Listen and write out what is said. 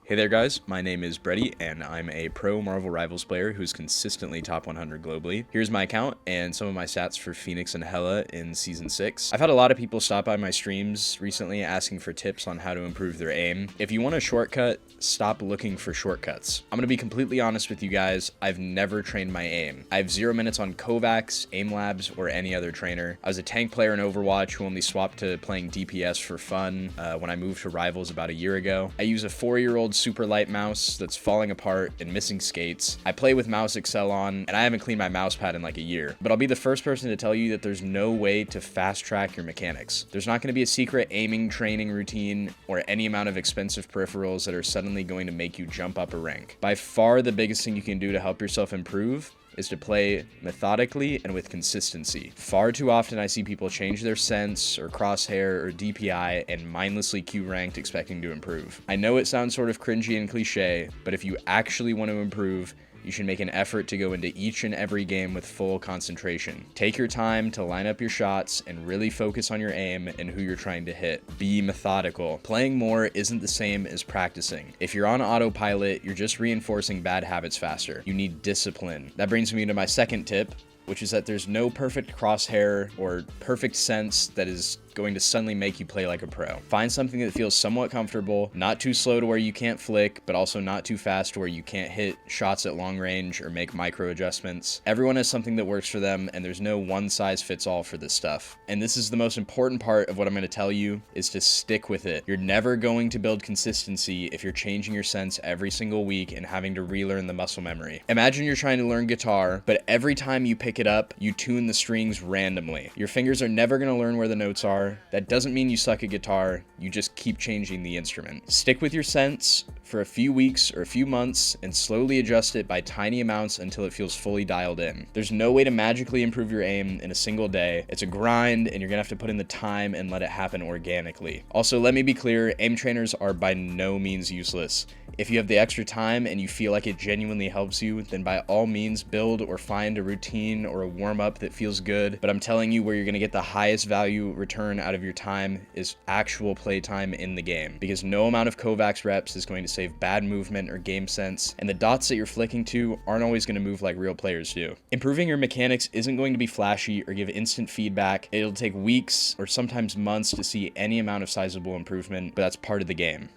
Hey there guys, my name is Brady and I'm a pro Marvel Rivals player who's consistently top 100 globally. Here's my account and some of my stats for Phoenix and Hela in Season 6. I've had a lot of people stop by my streams recently asking for tips on how to improve their aim. If you want a shortcut, stop looking for shortcuts. I'm gonna be completely honest with you guys, I've never trained my aim. I have 0 minutes on Kovacs, Aim Labs, or any other trainer. I was a tank player in Overwatch who only swapped to playing DPS for fun when I moved to Rivals about a year ago. I use a 4-year-old super light mouse that's falling apart and missing skates. I play with Mouse Excel on, and I haven't cleaned my mouse pad in like a year. But I'll be the first person to tell you that there's no way to fast track your mechanics. There's not going to be a secret aiming training routine or any amount of expensive peripherals that are suddenly going to make you jump up a rank. By far the biggest thing you can do to help yourself improve is to play methodically and with consistency. Far too often I see people change their sense or crosshair or DPI and mindlessly queue ranked expecting to improve. I know it sounds sort of cringy and cliche, but if you actually want to improve, you should make an effort to go into each and every game with full concentration. Take your time to line up your shots and really focus on your aim and who you're trying to hit. Be methodical. Playing more isn't the same as practicing. If you're on autopilot, you're just reinforcing bad habits faster. You need discipline. That brings me to my second tip, which is that there's no perfect crosshair or perfect sense that is going to suddenly make you play like a pro. Find something that feels somewhat comfortable, not too slow to where you can't flick, but also not too fast to where you can't hit shots at long range or make micro adjustments. Everyone has something that works for them, and there's no one size fits all for this stuff. And this is the most important part of what I'm going to tell you, is to stick with it. You're never going to build consistency if you're changing your sense every single week and having to relearn the muscle memory. Imagine you're trying to learn guitar, but every time you pick it up, you tune the strings randomly. Your fingers are never going to learn where the notes are. That doesn't mean you suck at guitar, you just keep changing the instrument. Stick with your sense for a few weeks or a few months and slowly adjust it by tiny amounts until it feels fully dialed in. There's no way to magically improve your aim in a single day. It's a grind and you're gonna have to put in the time and let it happen organically. Also, let me be clear, aim trainers are by no means useless. If you have the extra time and you feel like it genuinely helps you, then by all means build or find a routine or a warm-up that feels good. But I'm telling you, where you're gonna get the highest value return out of your time is actual play time in the game, because no amount of Kovacs reps is going to save bad movement or game sense, and the dots that you're flicking to aren't always going to move like real players do. Improving your mechanics isn't going to be flashy or give instant feedback. It'll take weeks or sometimes months to see any amount of sizable improvement, but that's part of the game.